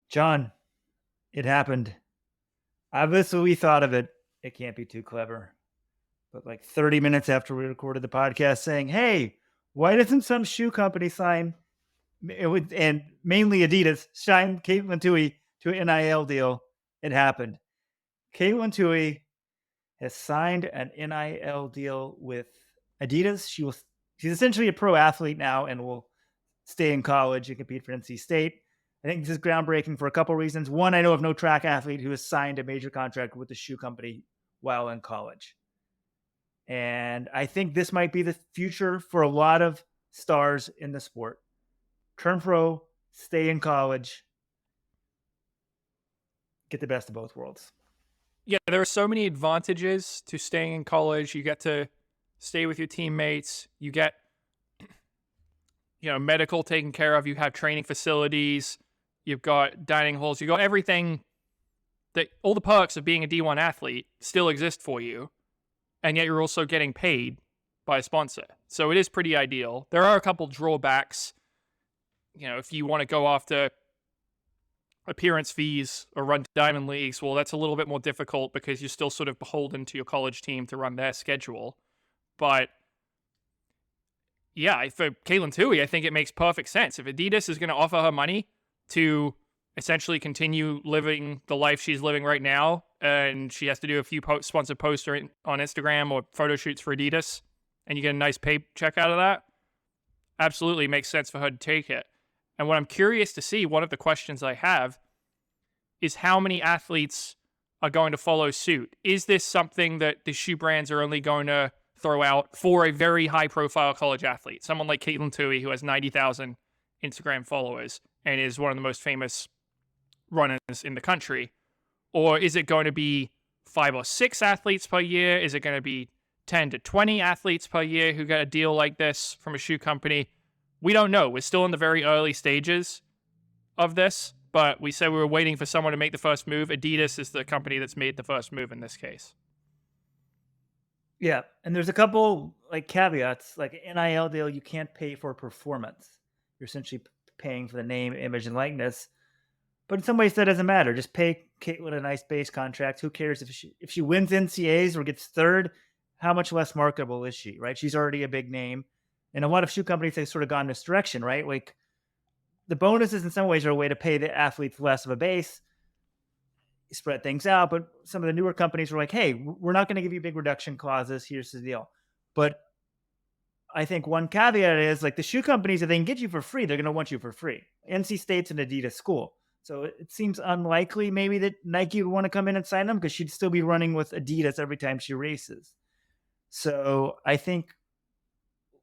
John, it happened. Obviously, we thought of it. It can't be too clever. But like 30 minutes after we recorded the podcast saying, hey, why doesn't some shoe company sign, and mainly Adidas, sign Katelyn Tuohy to an NIL deal? It happened. Katelyn Tuohy has signed an NIL deal with Adidas. She's essentially a pro athlete now and will stay in college and compete for NC State. I think this is groundbreaking for a couple of reasons. One, I know of no track athlete who has signed a major contract with the shoe company while in college. And I think this might be the future for a lot of stars in the sport. Turn pro, stay in college, get the best of both worlds. Yeah, there are so many advantages to staying in college. You get to stay with your teammates. You get, medical taken care of. You have training facilities. You've got dining halls. You've got everything that all the perks of being a D1 athlete still exist for you. And yet you're also getting paid by a sponsor. So it is pretty ideal. There are a couple drawbacks. If you want to go after appearance fees or run diamond leagues, well, that's a little bit more difficult because you're still sort of beholden to your college team to run their schedule. But yeah, for Katelyn Tuohy, I think it makes perfect sense. If Adidas is going to offer her money to essentially continue living the life she's living right now, and she has to do a few sponsored posts on Instagram or photo shoots for Adidas, and you get a nice paycheck out of that, absolutely makes sense for her to take it. And what I'm curious to see, one of the questions I have, is how many athletes are going to follow suit? Is this something that the shoe brands are only going to throw out for a very high-profile college athlete? Someone like Katelyn Tuohy, who has 90,000 Instagram followers and is one of the most famous runners in the country. Or is it going to be 5 or 6 athletes per year? Is it going to be 10 to 20 athletes per year who get a deal like this from a shoe company? We don't know. We're still in the very early stages of this, but we said we were waiting for someone to make the first move. Adidas is the company that's made the first move in this case. Yeah, and there's a couple caveats. Like an NIL deal, you can't pay for performance. You're essentially paying for the name, image, and likeness. But in some ways, that doesn't matter. Just pay Katelyn a nice base contract. Who cares if she wins NCAAs or gets third? How much less marketable is she, right? She's already a big name. And a lot of shoe companies have sort of gone this direction, right? Like the bonuses in some ways are a way to pay the athletes less of a base, spread things out. But some of the newer companies were like, hey, we're not going to give you big reduction clauses. Here's the deal. But I think one caveat is like the shoe companies, if they can get you for free, they're going to want you for free. NC State's an Adidas school. So it seems unlikely maybe that Nike would want to come in and sign them because she'd still be running with Adidas every time she races. So I think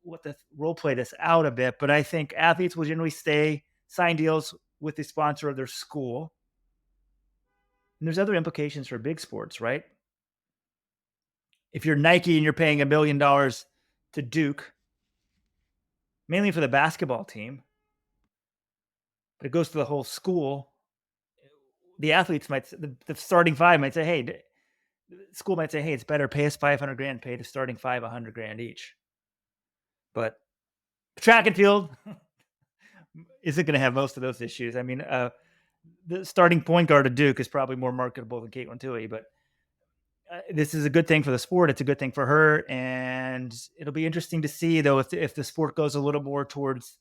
we'll have to role play this out a bit, but I think athletes will generally sign deals with the sponsor of their school. And there's other implications for big sports, right? If you're Nike and you're paying $1 million to Duke, mainly for the basketball team, but it goes to the whole school, the athletes the starting five might say, hey, the school might say, hey, it's better, pay us $500,000, pay the starting five $100,000 each. But track and field isn't going to have most of those issues. I mean, the starting point guard of Duke is probably more marketable than Katelyn Tuohy, but this is a good thing for the sport. It's a good thing for her, and it'll be interesting to see, though, if the sport goes a little more towards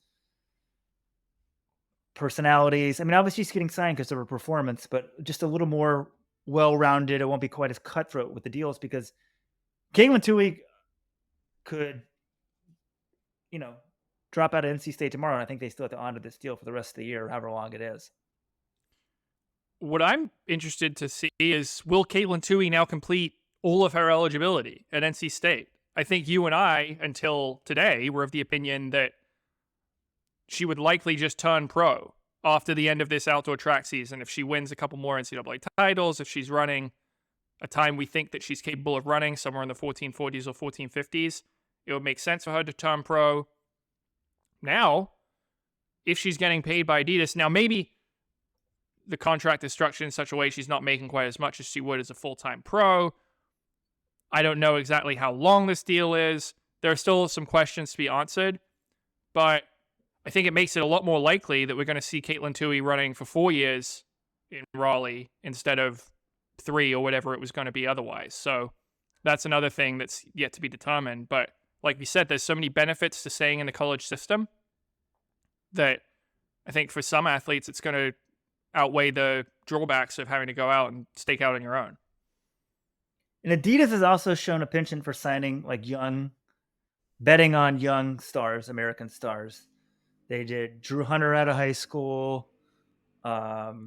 personalities. I mean, obviously she's getting signed because of her performance, but just a little more well-rounded. It won't be quite as cutthroat with the deals because Katelyn Tuohy could drop out of NC State tomorrow, and I think they still have to honor this deal for the rest of the year, however long it is. What I'm interested to see is, will Katelyn Tuohy now complete all of her eligibility at NC State? I think you and I, until today, were of the opinion that she would likely just turn pro after the end of this outdoor track season if she wins a couple more NCAA titles, if she's running a time we think that she's capable of running, somewhere in the 1440s or 1450s. It would make sense for her to turn pro. Now, if she's getting paid by Adidas, now maybe the contract is structured in such a way she's not making quite as much as she would as a full-time pro. I don't know exactly how long this deal is. There are still some questions to be answered, but I think it makes it a lot more likely that we're going to see Katelyn Tuohy running for 4 years in Raleigh instead of 3 or whatever it was going to be otherwise. So that's another thing that's yet to be determined. But like we said, there's so many benefits to staying in the college system that I think for some athletes, it's going to outweigh the drawbacks of having to go out and stake out on your own. And Adidas has also shown a penchant for signing betting on young stars, American stars. They did Drew Hunter out of high school. Noah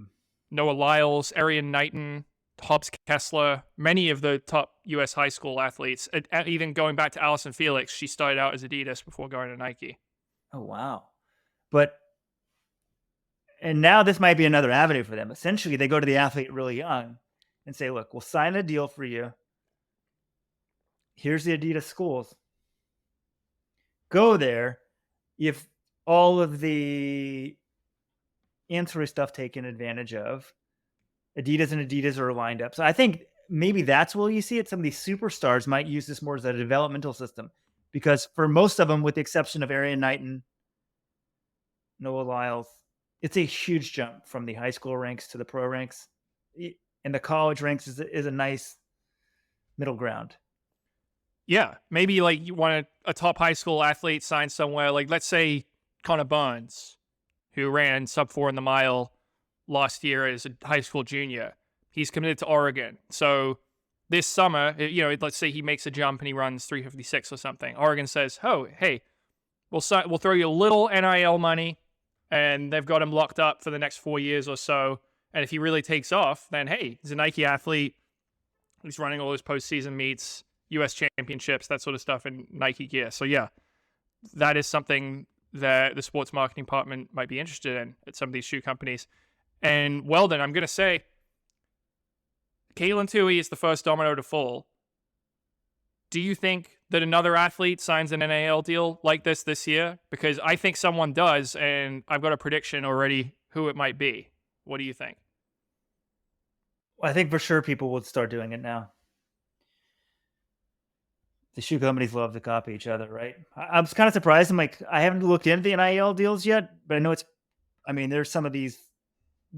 Lyles, Erriyon Knighton, Hobbs Kessler, many of the top U.S. high school athletes. Even going back to Allyson Felix, she started out as Adidas before going to Nike. Oh, wow. And now this might be another avenue for them. Essentially, they go to the athlete really young and say, look, we'll sign a deal for you. Here's the Adidas schools. Go there. If all of the ancillary stuff taken advantage of, Adidas and Adidas are lined up. So I think maybe that's where you see it. Some of these superstars might use this more as a developmental system, because for most of them, with the exception of Erriyon Knighton, Noah Lyles, it's a huge jump from the high school ranks to the pro ranks. And the college ranks is a nice middle ground. Yeah, maybe like you want a top high school athlete signed somewhere, like let's say Connor Barnes, who ran sub-4 in the mile last year as a high school junior. He's committed to Oregon. So this summer, let's say he makes a jump and he runs 356 or something. Oregon says, oh, hey, we'll throw you a little NIL money, and they've got him locked up for the next 4 years or so. And if he really takes off, then hey, he's a Nike athlete. He's running all his postseason meets, U.S. championships, that sort of stuff in Nike gear. So yeah, that is something that the sports marketing department might be interested in at some of these shoe companies. And Weldon, I'm going to say, Katelyn Tuohy is the first domino to fall. Do you think that another athlete signs an NIL deal like this year? Because I think someone does, and I've got a prediction already who it might be. What do you think? I think for sure people would start doing it now. The shoe companies love to copy each other, right? I was kind of surprised. I haven't looked into the NIL deals yet, but I know there's some of these,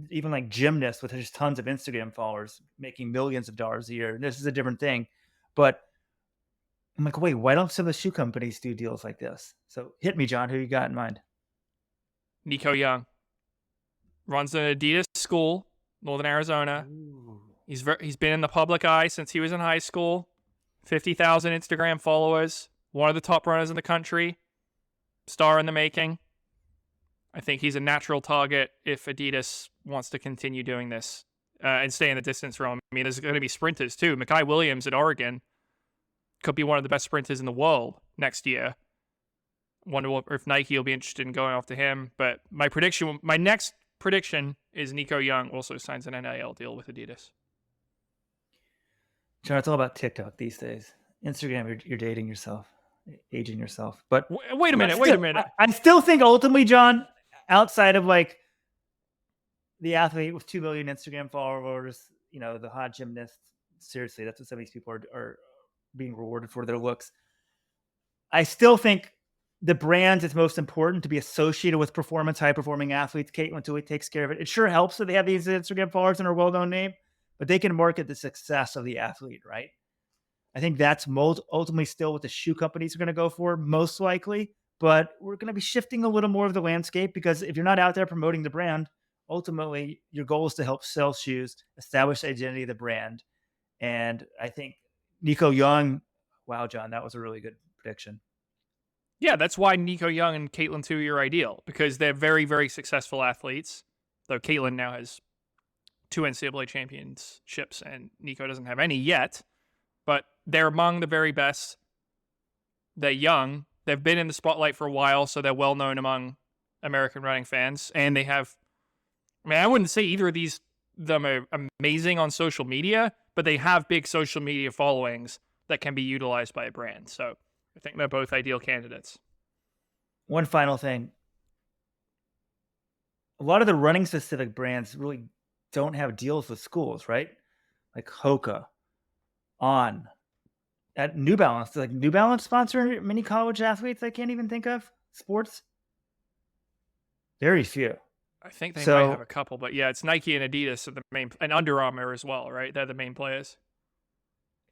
even like gymnasts with just tons of Instagram followers making millions of dollars a year. And this is a different thing. But I'm like, wait, why don't some of the shoe companies do deals like this? So hit me, John. Who you got in mind? Nico Young. Runs an Adidas school, Northern Arizona. Ooh. He's been in the public eye since he was in high school. 50,000 Instagram followers. One of the top runners in the country. Star in the making. I think he's a natural target if Adidas wants to continue doing this and stay in the distance realm. I mean, there's going to be sprinters too. Mekhi Williams at Oregon could be one of the best sprinters in the world next year. Wonder if Nike will be interested in going after him. But my next prediction is Nico Young also signs an NIL deal with Adidas. John, it's all about TikTok these days. Instagram, you're dating yourself, aging yourself. But wait a minute. I still think ultimately, John, outside of like the athlete with 2 million Instagram followers, the hot gymnast, seriously, that's what some of these people are being rewarded for, their looks. I still think the brands, it's most important to be associated with performance, high-performing athletes. Katelyn Tuohy takes care of it. It sure helps that they have these Instagram followers and are a well-known name, but they can market the success of the athlete, right? I think that's ultimately still what the shoe companies are going to go for, most likely. But we're going to be shifting a little more of the landscape, because if you're not out there promoting the brand, ultimately your goal is to help sell shoes, establish the identity of the brand. And I think Nico Young, wow, John, that was a really good prediction. Yeah, that's why Nico Young and Katelyn Tuohy are ideal, because they're very, very successful athletes. Though Katelyn now has 2 NCAA championships and Nico doesn't have any yet. But they're among the very best. They're young. They've been in the spotlight for a while, so they're well known among American running fans. And they have, I wouldn't say either of them are amazing on social media, but they have big social media followings that can be utilized by a brand. So I think they're both ideal candidates. One final thing. A lot of the running specific brands really don't have deals with schools, right? Like Hoka, On. At New Balance. Like New Balance sponsor many college athletes I can't even think of? Sports? Very few. I think they might have So a couple, but yeah, it's Nike and Adidas are the main, and Under Armour as well, right? They're the main players.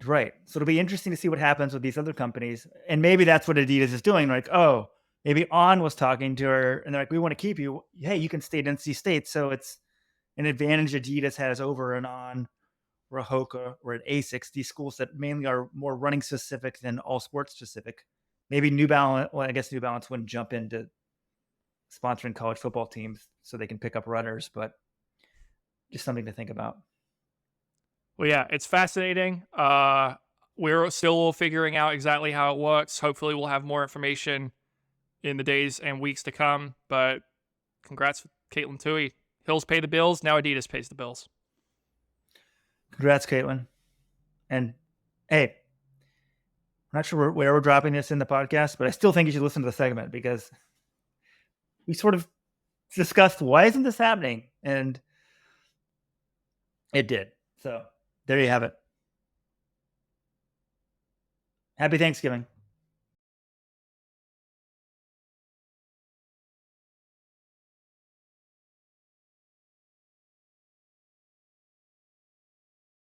right. So it'll be interesting to see what happens with these other companies. And maybe that's what Adidas is doing. Like, oh, maybe On was talking to her and they're like, we want to keep you. Hey, you can stay at NC State. So it's an advantage Adidas has over an On or a Hoka or an Asics, these schools that mainly are more running specific than all sports specific. Maybe New Balance, well, I guess New Balance wouldn't jump into sponsoring college football teams so they can pick up runners, but just something to think about. Well, yeah, it's fascinating. We're still figuring out exactly how it works. Hopefully, we'll have more information in the days and weeks to come. But congrats, Katelyn Tuohy. Hills pay the bills. Now Adidas pays the bills. Congrats, Katelyn. And hey, I'm not sure where we're dropping this in the podcast, but I still think you should listen to the segment because we sort of discussed why isn't this happening? And it did. So there you have it. Happy Thanksgiving.